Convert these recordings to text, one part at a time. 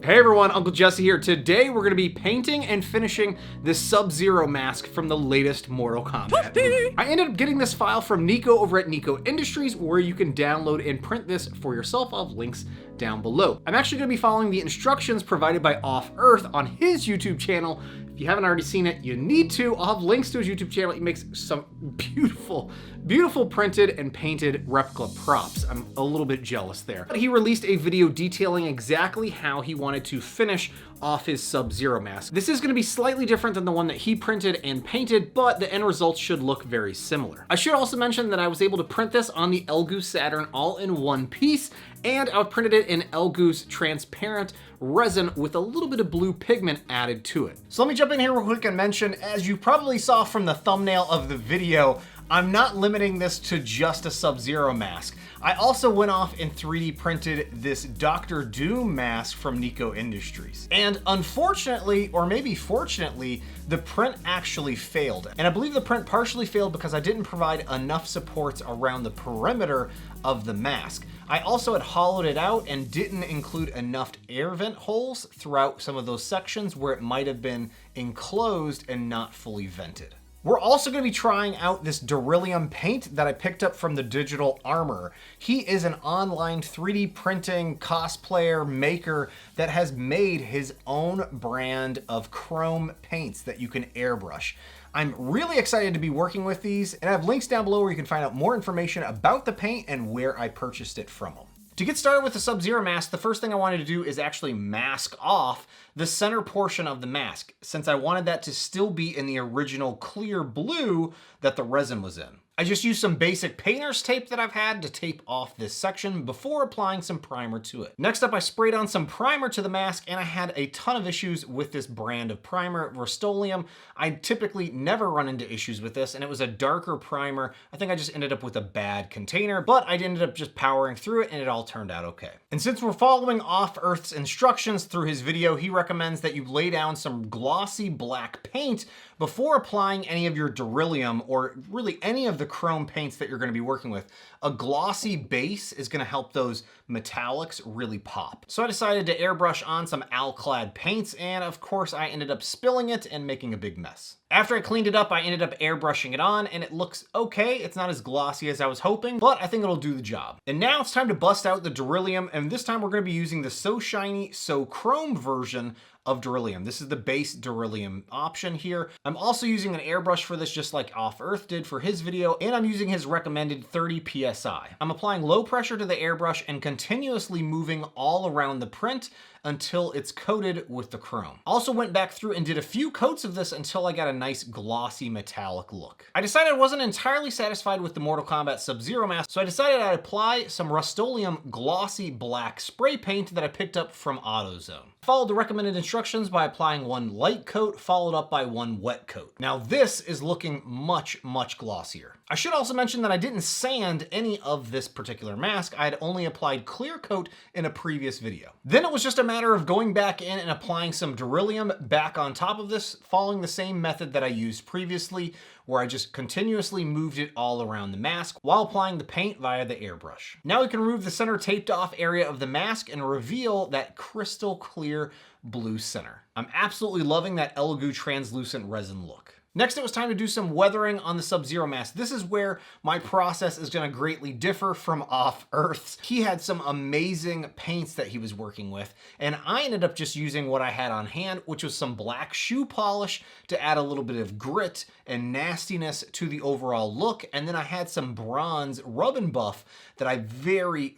Hey everyone, Uncle Jesse here. Today we're going to be painting and finishing this Sub-Zero mask from the latest Mortal Kombat movie. I ended up getting this file from Nikko over at Nikko Industries, where you can download and print this for yourself. I'll have links down below. I'm actually going to be following the instructions provided by Off Earth on his YouTube channel. If you haven't already seen it, you need to. I'll have links to his YouTube channel. He makes some beautiful printed and painted replica props. I'm a little bit jealous there. But he released a video detailing exactly how he wanted to finish off his Sub-Zero mask. This is going to be slightly different than the one that he printed and painted, but the end results should look very similar. I should also mention that I was able to print this on the Elegoo Saturn all in one piece, and I printed it in Elegoo's transparent resin with a little bit of blue pigment added to it. So let me jump in here real quick and mention, as you probably saw from the thumbnail of the video, I'm not limiting this to just a Sub-Zero mask. I also went off and 3D printed this Doctor Doom mask from Nikko Industries. And unfortunately, or maybe fortunately, the print actually failed. And I believe the print partially failed because I didn't provide enough supports around the perimeter of the mask. I also had hollowed it out and didn't include enough air vent holes throughout some of those sections where it might have been enclosed and not fully vented. We're also going to be trying out this Duralumin paint that I picked up from the Digital Armor. He is an online 3D printing cosplayer maker that has made his own brand of chrome paints that you can airbrush. I'm really excited to be working with these, and I have links down below where you can find out more information about the paint and where I purchased it from him. To get started with the Sub-Zero mask, the first thing I wanted to do is actually mask off the center portion of the mask, since I wanted that to still be in the original clear blue that the resin was in. I just used some basic painter's tape that I've had to tape off this section before applying some primer to it. Next up, I sprayed on some primer to the mask, and I had a ton of issues with this brand of primer, Rust-Oleum. I typically never run into issues with this, and it was a darker primer. I think I just ended up with a bad container, but I ended up just powering through it, and it all turned out okay. And since we're following Off Earth's instructions through his video, he recommends that you lay down some glossy black paint before applying any of your Duralumin or really any of the chrome paints that you're going to be working with. A glossy base is going to help those metallics really pop. So I decided to airbrush on some alclad paints, and of course I ended up spilling it and making a big mess. After I cleaned it up, I ended up airbrushing it on, and it looks okay. It's not as glossy as I was hoping, but I think it'll do the job. And now it's time to bust out the Duralumin, and this time we're going to be using the So Shiny, So Chrome version of Duralumin. This is the base Duralumin option here. I'm also using an airbrush for this, just like Off Earth did for his video, and I'm using his recommended 30 PSI. I'm applying low pressure to the airbrush and continuously moving all around the print until it's coated with the chrome. Also went back through and did a few coats of this until I got a nice glossy metallic look. I decided I wasn't entirely satisfied with the Mortal Kombat Sub-Zero mask, so I decided I'd apply some Rust-Oleum glossy black spray paint that I picked up from AutoZone. Followed the recommended instructions by applying one light coat followed up by one wet coat. Now this is looking much glossier. I should also mention that I didn't sand any of this particular mask. I had only applied clear coat in a previous video. Then it was just a matter of going back in and applying some Duralumin back on top of this, following the same method that I used previously, where I just continuously moved it all around the mask while applying the paint via the airbrush. Now we can remove the center taped off area of the mask and reveal that crystal clear blue center. I'm absolutely loving that Elegoo translucent resin look. Next, it was time to do some weathering on the Sub-Zero mask. This is where my process is going to greatly differ from Off Earth's. He had some amazing paints that he was working with, and I ended up just using what I had on hand, which was some black shoe polish to add a little bit of grit and nastiness to the overall look, and then I had some bronze rub and buff that I very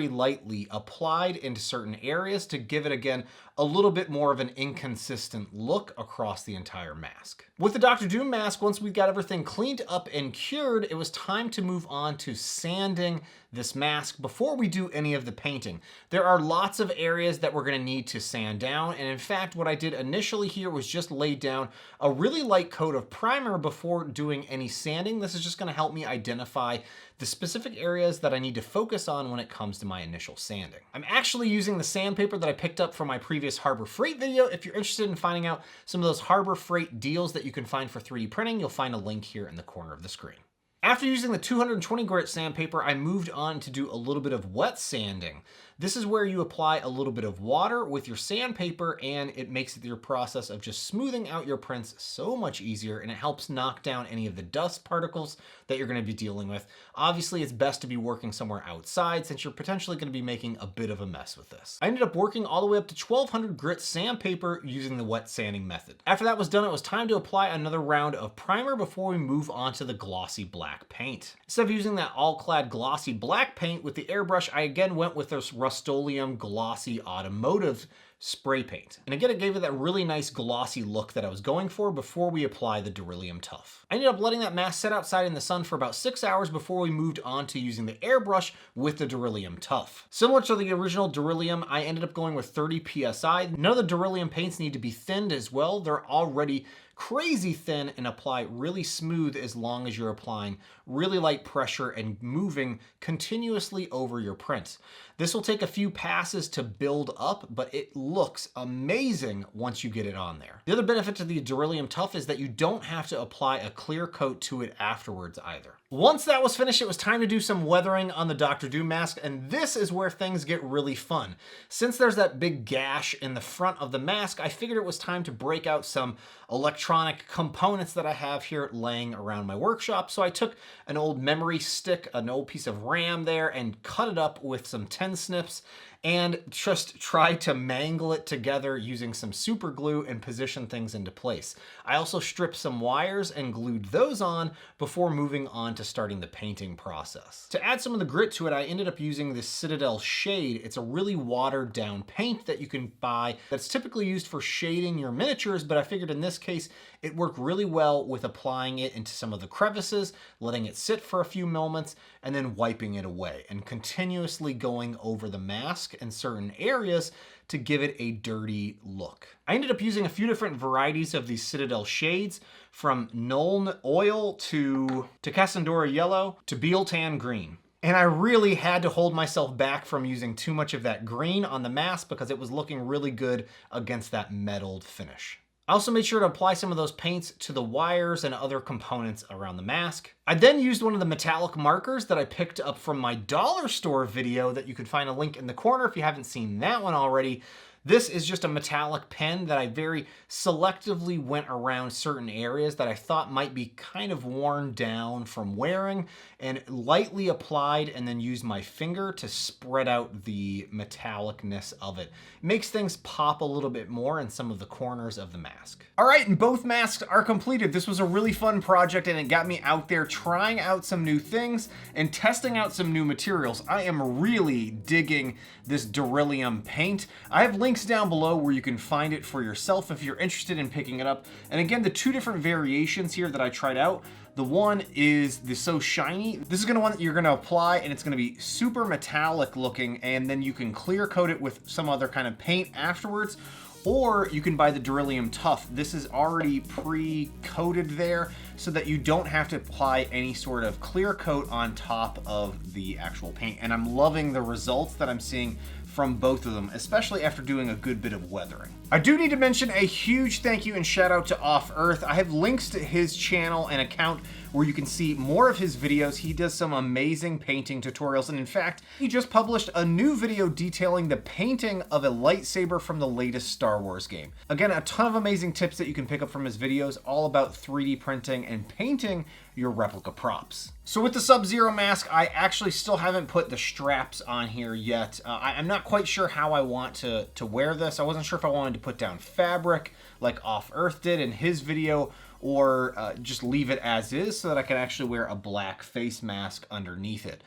lightly applied into certain areas to give it, again, a little bit more of an inconsistent look across the entire mask. With the Doctor Doom mask, once we got everything cleaned up and cured, it was time to move on to sanding this mask before we do any of the painting. There are lots of areas that we're going to need to sand down, and in fact what I did initially here was just lay down a really light coat of primer before doing any sanding. This is just going to help me identify the specific areas that I need to focus on when it comes to my initial sanding. I'm actually using the sandpaper that I picked up from my previous Harbor Freight video. If you're interested in finding out some of those Harbor Freight deals that you can find for 3D printing, you'll find a link here in the corner of the screen. After using the 220 grit sandpaper, I moved on to do a little bit of wet sanding. This is where you apply a little bit of water with your sandpaper, and it makes your process of just smoothing out your prints so much easier, and it helps knock down any of the dust particles that you're going to be dealing with. Obviously, it's best to be working somewhere outside since you're potentially going to be making a bit of a mess with this. I ended up working all the way up to 1200 grit sandpaper using the wet sanding method. After that was done, it was time to apply another round of primer before we move on to the glossy black paint. Instead of using that all-clad glossy black paint with the airbrush, I again went with this Rust-Oleum glossy automotive spray paint. And again, it gave it that really nice glossy look that I was going for before we apply the Duralumen Tough. I ended up letting that mask sit outside in the sun for about 6 hours before we moved on to using the airbrush with the Duralumen Tough. Similar to the original Duralumen, I ended up going with 30 PSI. None of the Duralumen paints need to be thinned as well. They're already crazy thin and apply really smooth as long as you're applying really light pressure and moving continuously over your prints. This will take a few passes to build up, but it looks amazing once you get it on there. The other benefit to the Duralumen Tough is that you don't have to apply a clear coat to it afterwards either. Once that was finished, it was time to do some weathering on the Doctor Doom mask, and this is where things get really fun. Since there's that big gash in the front of the mask, I figured it was time to break out some electronic components that I have here laying around my workshop. So I took an old memory stick, an old piece of RAM there, and cut it up with some 10 snips and just tried to mangle it together using some super glue and position things into place. I also stripped some wires and glued those on before moving on to starting the painting process. To add some of the grit to it, I ended up using this Citadel Shade. It's a really watered down paint that you can buy that's typically used for shading your miniatures, but I figured in this case it worked really well with applying it into some of the crevices, letting it sit for a few moments, and then wiping it away and continuously going over the mask in certain areas to give it a dirty look. I ended up using a few different varieties of these Citadel shades, from Nuln Oil to Cassandora Yellow to Beal Tan Green. And I really had to hold myself back from using too much of that green on the mask because it was looking really good against that metalled finish. I also made sure to apply some of those paints to the wires and other components around the mask. I then used one of the metallic markers that I picked up from my dollar store video that you could find a link in the corner if you haven't seen that one already. This is just a metallic pen that I very selectively went around certain areas that I thought might be kind of worn down from wearing and lightly applied, and then used my finger to spread out the metallicness of it. It makes things pop a little bit more in some of the corners of the mask. All right, and both masks are completed. This was a really fun project and it got me out there trying out some new things and testing out some new materials. I am really digging this Duralumen paint. I have links down below where you can find it for yourself if you're interested in picking it up. And again, the two different variations here that I tried out, the one is the So Shiny. This is one that you're gonna apply and it's gonna be super metallic looking, and then you can clear coat it with some other kind of paint afterwards. Or you can buy the Duralumen Tough. This is already pre-coated there so that you don't have to apply any sort of clear coat on top of the actual paint. And I'm loving the results that I'm seeing from both of them, especially after doing a good bit of weathering. I do need to mention a huge thank you and shout out to Off Earth. I have links to his channel and account where you can see more of his videos. He does some amazing painting tutorials, and in fact, he just published a new video detailing the painting of a lightsaber from the latest Star Wars game. Again, a ton of amazing tips that you can pick up from his videos, all about 3D printing and painting your replica props. So with the Sub-Zero mask, I actually still haven't put the straps on here yet. I'm not quite sure how I want to wear this. I wasn't sure if I wanted to put down fabric like Off Earth did in his video, or just leave it as is so that I can actually wear a black face mask underneath it.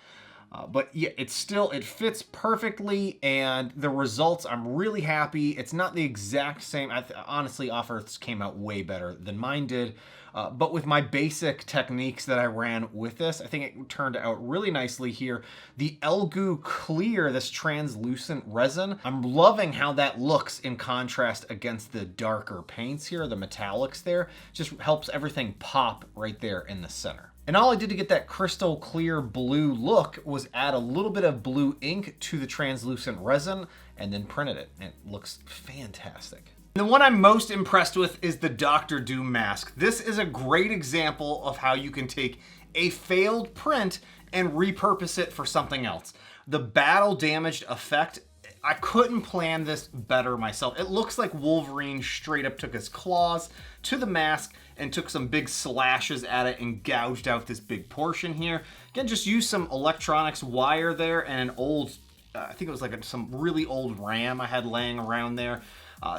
But yeah, it fits perfectly, and the results, I'm really happy. It's not the exact same. Honestly, Off Earth's came out way better than mine did. But with my basic techniques that I ran with this, I think it turned out really nicely here. The Elegoo Clear, this translucent resin, I'm loving how that looks in contrast against the darker paints here, the metallics there. Just helps everything pop right there in the center. And all I did to get that crystal clear blue look was add a little bit of blue ink to the translucent resin and then printed it. And it looks fantastic. The one I'm most impressed with is the Doctor Doom mask. This is a great example of how you can take a failed print and repurpose it for something else. the battle damaged effect, I couldn't plan this better myself. It looks like Wolverine straight up took his claws to the mask and took some big slashes at it and gouged out this big portion here. Again, just use some electronics wire there and an old, I think it was like some really old RAM I had laying around there.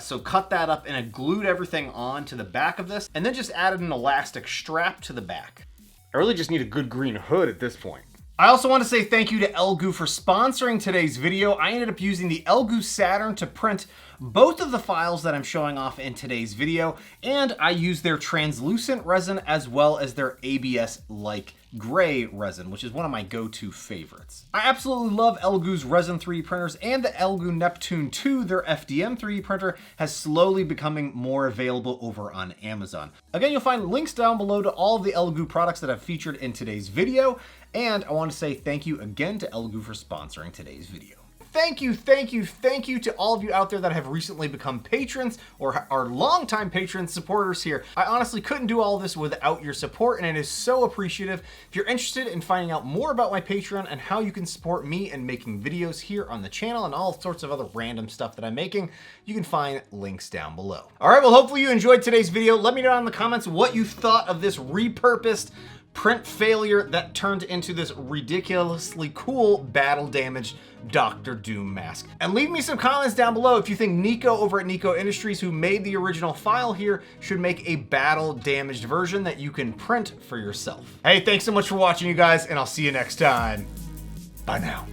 So cut that up and I glued everything on to the back of this and then just added an elastic strap to the back. I really just need a good green hood at this point. I also want to say thank you to Elegoo for sponsoring today's video. I ended up using the Elegoo Saturn to print both of the files that I'm showing off in today's video, and I used their translucent resin as well as their ABS-like gray resin, which is one of my go-to favorites. I absolutely love Elegoo's resin 3D printers, and the Elegoo Neptune 2, their FDM 3D printer, has slowly becoming more available over on Amazon. Again, you'll find links down below to all of the Elegoo products that I've featured in today's video, and I want to say thank you again to Elegoo for sponsoring today's video. Thank you to all of you out there that have recently become patrons or are longtime patrons, supporters here. I honestly couldn't do all this without your support, and it is so appreciative. If you're interested in finding out more about my Patreon and how you can support me in making videos here on the channel and all sorts of other random stuff that I'm making, you can find links down below. All right, well, hopefully you enjoyed today's video. Let me know in the comments what you thought of this repurposed print failure that turned into this ridiculously cool battle damaged Doctor Doom mask. And leave me some comments down below if you think Nikko over at Nikko Industries, who made the original file here, should make a battle damaged version that you can print for yourself. Hey, thanks so much for watching, you guys, and I'll see you next time. Bye now.